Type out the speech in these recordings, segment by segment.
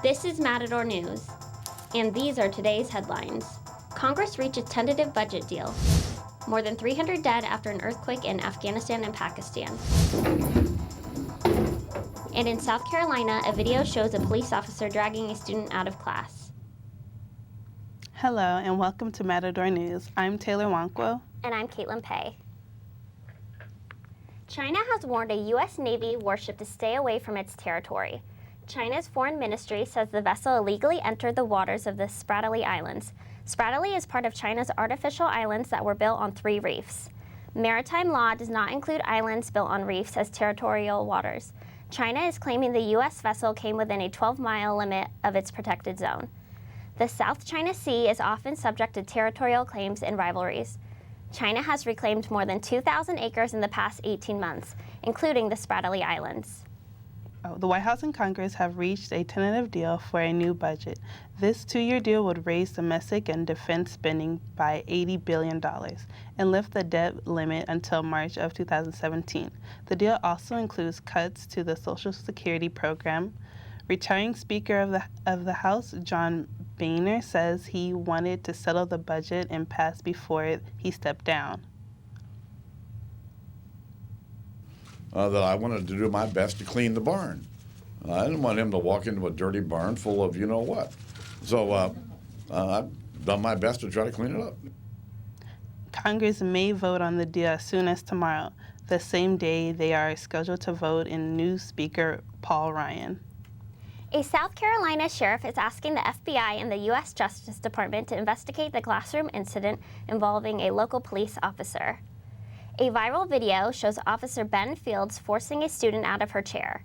This is Matador News, and these are today's headlines. Congress reaches tentative budget deal. More than 300 dead after an earthquake in Afghanistan and Pakistan. And in South Carolina, a video shows a police officer dragging a student out of class. Hello, and welcome to Matador News. I'm Taylor Nwankwo. And I'm Caitlin Pieh. China has warned a U.S. Navy warship to stay away from its territory. China's foreign ministry says the vessel illegally entered the waters of the Spratly Islands. Spratly is part of China's artificial islands that were built on 3 reefs. Maritime law does not include islands built on reefs as territorial waters. China is claiming the U.S. vessel came within a 12-mile limit of its protected zone. The South China Sea is often subject to territorial claims and rivalries. China has reclaimed more than 2,000 acres in the past 18 months, including the Spratly Islands. The White House and Congress have reached a tentative deal for a new budget. This 2-year deal would raise domestic and defense spending by $80 billion and lift the debt limit until March of 2017. The deal also includes cuts to the Social Security program. Retiring Speaker of the House, John Boehner, says he wanted to settle the budget impasse before he stepped down. That I wanted to do my best to clean the barn. I didn't want him to walk into a dirty barn full of you-know-what. So I've done my best to try to clean it up. Congress may vote on the deal as soon as tomorrow, the same day they are scheduled to vote in new Speaker Paul Ryan. A South Carolina sheriff is asking the FBI and the U.S. Justice Department to investigate the classroom incident involving a local police officer. A viral video shows Officer Ben Fields forcing a student out of her chair.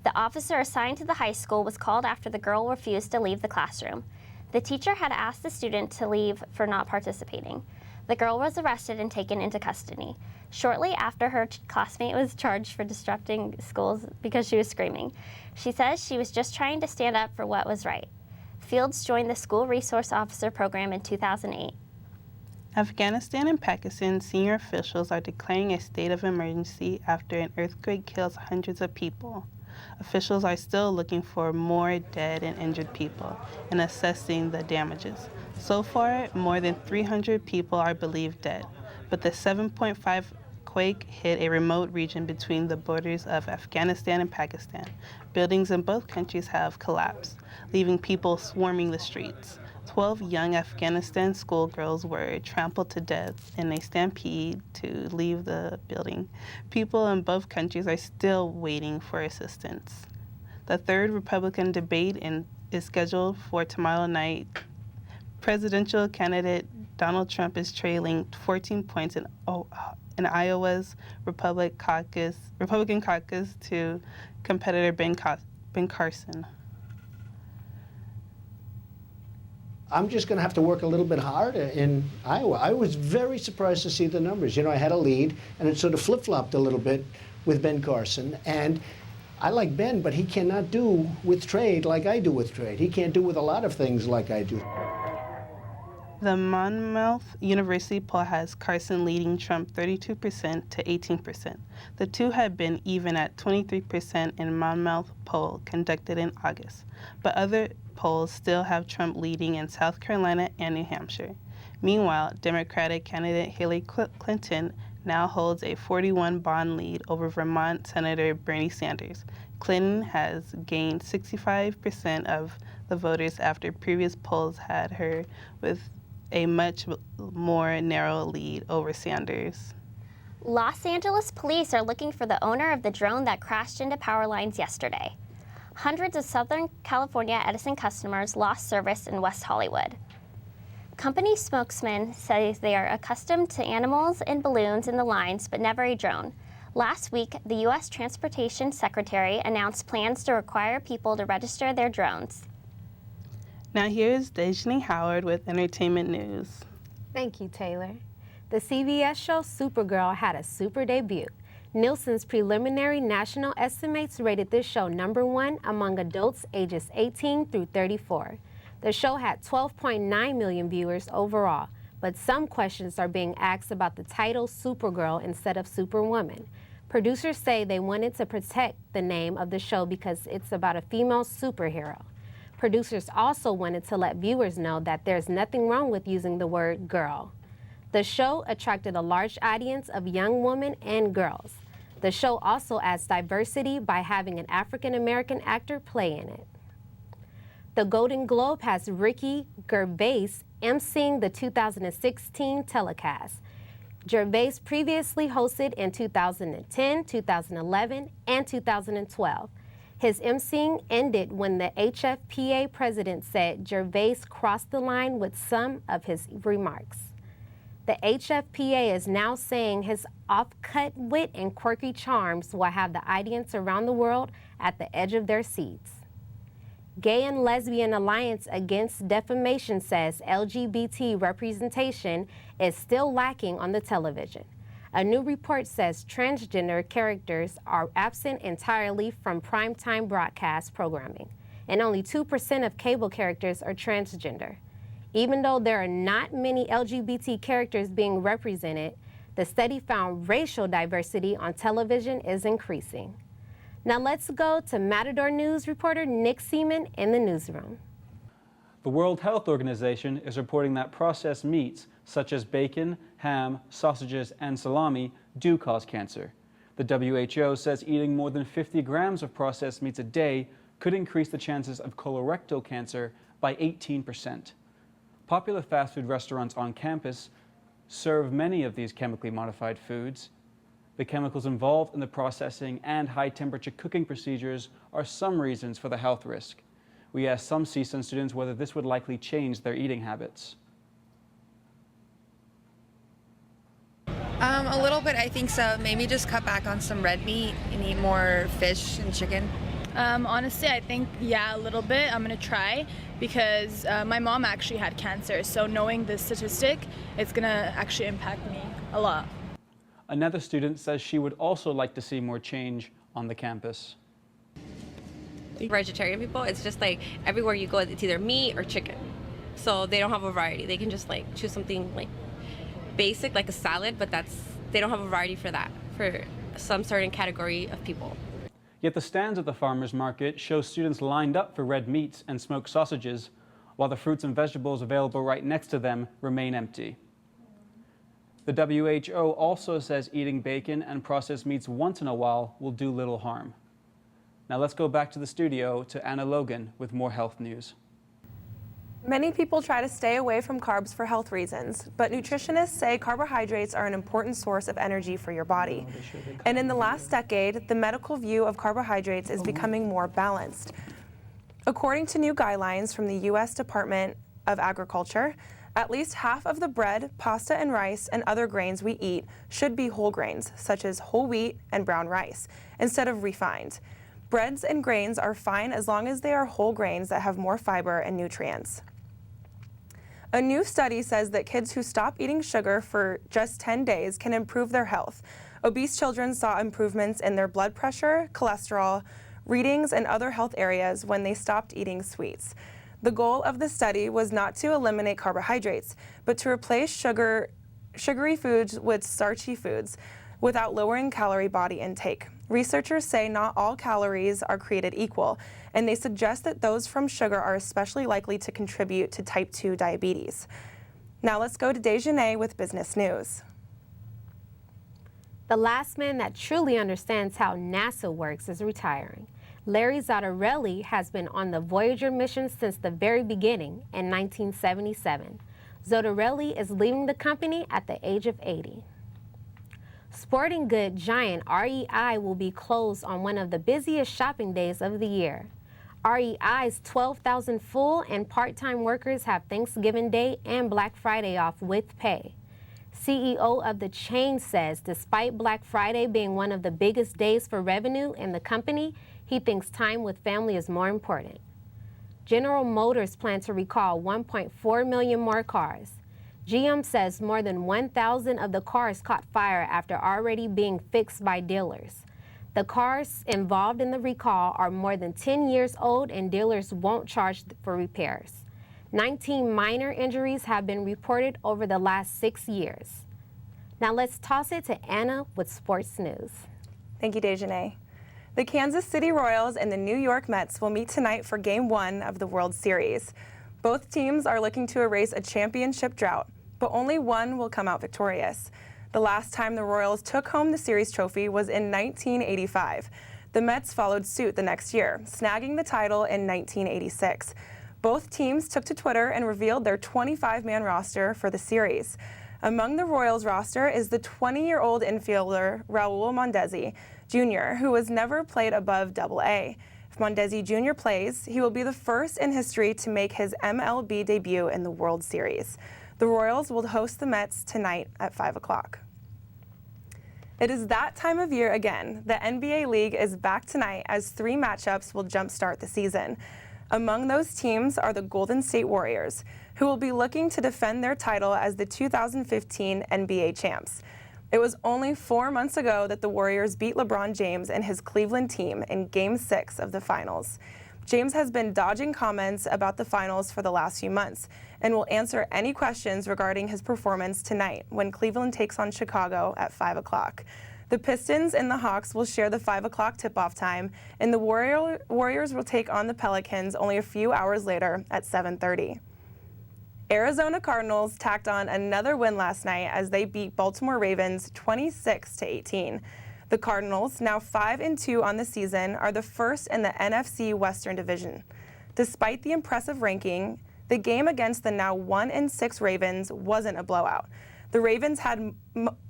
The officer assigned to the high school was called after the girl refused to leave the classroom. The teacher had asked the student to leave for not participating. The girl was arrested and taken into custody. Shortly after, her classmate was charged for disrupting schools because she was screaming. She says she was just trying to stand up for what was right. Fields joined the School Resource Officer program in 2008. Afghanistan and Pakistan senior officials are declaring a state of emergency after an earthquake kills hundreds of people. Officials are still looking for more dead and injured people and assessing the damages. So far, more than 300 people are believed dead, but the 7.5 quake hit a remote region between the borders of Afghanistan and Pakistan. Buildings in both countries have collapsed, leaving people swarming the streets. 12 young Afghanistan schoolgirls were trampled to death in a stampede to leave the building. People in both countries are still waiting for assistance. The third Republican debate is scheduled for tomorrow night. Presidential candidate Donald Trump is trailing 14 points in Iowa's Republican caucus to competitor Ben Carson. I'm just going to have to work a little bit harder in Iowa. I was very surprised to see the numbers. You know, I had a lead, and it sort of flip-flopped a little bit with Ben Carson. And I like Ben, but he cannot do with trade like I do with trade. He can't do with a lot of things like I do. The Monmouth University poll has Carson leading Trump 32% to 18%. The two had been even at 23% in Monmouth poll conducted in August, but other polls still have Trump leading in South Carolina and New Hampshire. Meanwhile, Democratic candidate Hillary Clinton now holds a 41-bond lead over Vermont Senator Bernie Sanders. Clinton has gained 65% of the voters after previous polls had her with a much more narrow lead over Sanders. Los Angeles police are looking for the owner of the drone that crashed into power lines yesterday. Hundreds of Southern California Edison customers lost service in West Hollywood. Company spokesman says they are accustomed to animals and balloons in the lines, but never a drone. Last week, the U.S. Transportation Secretary announced plans to require people to register their drones. Now here's Dazhanae Howard with entertainment news. Thank you, Taylor. The CBS show Supergirl had a super debut. Nielsen's preliminary national estimates rated this show #1 among adults ages 18 through 34. The show had 12.9 million viewers overall, but some questions are being asked about the title Supergirl instead of Superwoman. Producers say they wanted to protect the name of the show because it's about a female superhero. Producers also wanted to let viewers know that there's nothing wrong with using the word girl. The show attracted a large audience of young women and girls. The show also adds diversity by having an African-American actor play in it. The Golden Globe has Ricky Gervais emceeing the 2016 telecast. Gervais previously hosted in 2010, 2011, and 2012. His emceeing ended when the HFPA president said Gervais crossed the line with some of his remarks. The HFPA is now saying his off-cut wit and quirky charms will have the audience around the world at the edge of their seats. Gay and Lesbian Alliance Against Defamation says LGBT representation is still lacking on the television. A new report says transgender characters are absent entirely from primetime broadcast programming, and only 2% of cable characters are transgender. Even though there are not many LGBT characters being represented, the study found racial diversity on television is increasing. Now let's go to Matador News reporter Nick Seaman in the newsroom. The World Health Organization is reporting that processed meats, such as bacon, ham, sausages, and salami, do cause cancer. The WHO says eating more than 50 grams of processed meats a day could increase the chances of colorectal cancer by 18%. Popular fast food restaurants on campus serve many of these chemically modified foods. The chemicals involved in the processing and high-temperature cooking procedures are some reasons for the health risk. We asked some CSUN students whether this would likely change their eating habits. A little bit, I think so. Maybe just cut back on some red meat and eat more fish and chicken. Honestly, I think, yeah, a little bit. I'm going to try because my mom actually had cancer. So knowing the statistic, it's going to actually impact me a lot. Another student says she would also like to see more change on the campus. Vegetarian people, it's just like everywhere you go, it's either meat or chicken. So they don't have a variety. They can just like choose something like basic, like a salad, but they don't have a variety for that, for some certain category of people. Yet the stands at the farmers market show students lined up for red meats and smoked sausages, while the fruits and vegetables available right next to them remain empty. The WHO also says eating bacon and processed meats once in a while will do little harm. Now let's go back to the studio to Anna Logan with more health news. Many people try to stay away from carbs for health reasons, but nutritionists say carbohydrates are an important source of energy for your body. And in the last decade, the medical view of carbohydrates is becoming more balanced. According to new guidelines from the U.S. Department of Agriculture, at least half of the bread, pasta, and rice and other grains we eat should be whole grains, such as whole wheat and brown rice, instead of refined. Breads and grains are fine as long as they are whole grains that have more fiber and nutrients. A new study says that kids who stop eating sugar for just 10 days can improve their health. Obese children saw improvements in their blood pressure, cholesterol, readings, and other health areas when they stopped eating sweets. The goal of the study was not to eliminate carbohydrates, but to replace sugary foods with starchy foods without lowering calorie body intake. Researchers say not all calories are created equal, and they suggest that those from sugar are especially likely to contribute to type 2 diabetes. Now let's go to Dazhanae with business news. The last man that truly understands how NASA works is retiring. Larry Zottarelli has been on the Voyager mission since the very beginning in 1977. Zottarelli is leaving the company at the age of 80. Sporting good giant REI will be closed on one of the busiest shopping days of the year. REI's 12,000 full and part-time workers have Thanksgiving Day and Black Friday off with pay. CEO of the chain says despite Black Friday being one of the biggest days for revenue in the company, he thinks time with family is more important. General Motors plans to recall 1.4 million more cars. GM says more than 1,000 of the cars caught fire after already being fixed by dealers. The cars involved in the recall are more than 10 years old and dealers won't charge for repairs. 19 minor injuries have been reported over the last 6 years. Now let's toss it to Anna with sports news. Thank you, Dazhanae. The Kansas City Royals and the New York Mets will meet tonight for Game 1 of the World Series. Both teams are looking to erase a championship drought, but only one will come out victorious. The last time the Royals took home the series trophy was in 1985. The Mets followed suit the next year, snagging the title in 1986. Both teams took to Twitter and revealed their 25-man roster for the series. Among the Royals roster is the 20-year-old infielder Raul Mondesi Jr., who has never played above AA. If Mondesi Jr. plays, he will be the first in history to make his MLB debut in the World Series. The Royals will host the Mets tonight at 5 o'clock. It is that time of year again. The NBA League is back tonight as 3 matchups will jumpstart the season. Among those teams are the Golden State Warriors, who will be looking to defend their title as the 2015 NBA champs. It was only 4 months ago that the Warriors beat LeBron James and his Cleveland team in Game 6 of the finals. James has been dodging comments about the finals for the last few months and will answer any questions regarding his performance tonight when Cleveland takes on Chicago at 5 o'clock. The Pistons and the Hawks will share the 5 o'clock tip-off time, and the Warriors will take on the Pelicans only a few hours later at 7:30. Arizona Cardinals tacked on another win last night as they beat Baltimore Ravens 26-18. The Cardinals, now 5-2 on the season, are the first in the NFC Western Division. Despite the impressive ranking, the game against the now 1-6 Ravens wasn't a blowout. The Ravens had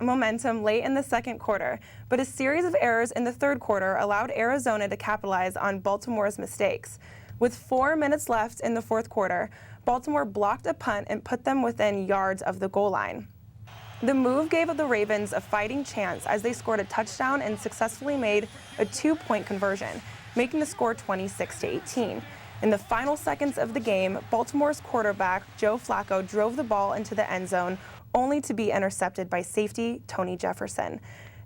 momentum late in the second quarter, but a series of errors in the third quarter allowed Arizona to capitalize on Baltimore's mistakes. With 4 minutes left in the fourth quarter, Baltimore blocked a punt and put them within yards of the goal line. The move gave the Ravens a fighting chance as they scored a touchdown and successfully made a 2-point conversion, making the score 26-18. In the final seconds of the game, Baltimore's quarterback, Joe Flacco, drove the ball into the end zone, only to be intercepted by safety Tony Jefferson.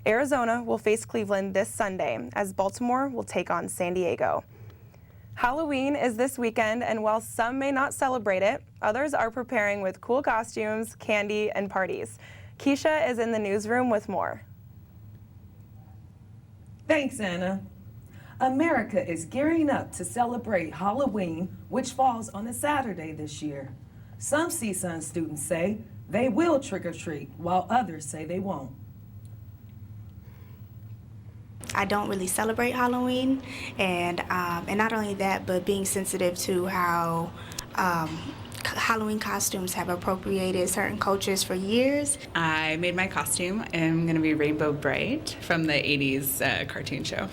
Arizona will face Cleveland this Sunday as Baltimore will take on San Diego. Halloween is this weekend, and while some may not celebrate it, others are preparing with cool costumes, candy, and parties. Kiesha is in the newsroom with more. Thanks, Anna. America is gearing up to celebrate Halloween, which falls on a Saturday this year. Some CSUN students say they will trick-or-treat, while others say they won't. I don't really celebrate Halloween, and not only that, but being sensitive to how Halloween costumes have appropriated certain cultures for years. I made my costume, and I'm going to be Rainbow Bright from the 80s cartoon show.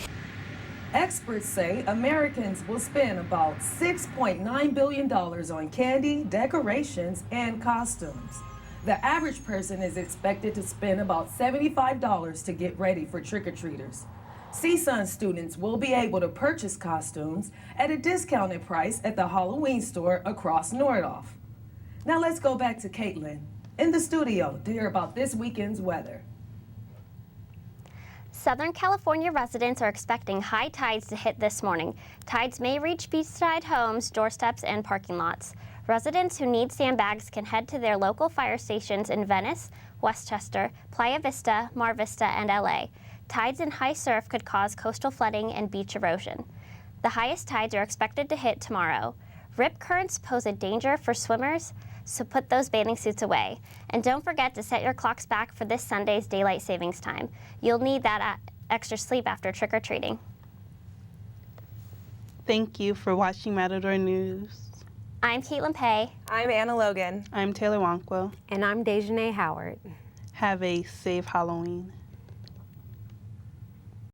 Experts say Americans will spend about $6.9 billion on candy, decorations, and costumes. The average person is expected to spend about $75 to get ready for trick-or-treaters. CSUN students will be able to purchase costumes at a discounted price at the Halloween store across Nordhoff. Now let's go back to Caitlin in the studio to hear about this weekend's weather. Southern California residents are expecting high tides to hit this morning. Tides may reach beachside homes, doorsteps, and parking lots. Residents who need sandbags can head to their local fire stations in Venice, Westchester, Playa Vista, Mar Vista, and LA. Tides and high surf could cause coastal flooding and beach erosion. The highest tides are expected to hit tomorrow. Rip currents pose a danger for swimmers, so put those bathing suits away. And don't forget to set your clocks back for this Sunday's daylight savings time. You'll need that extra sleep after trick-or-treating. Thank you for watching Matador News. I'm Caitlin Pieh. I'm Anna Logan. I'm Taylor Nwankwo. And I'm Dazhanae Howard. Have a safe Halloween.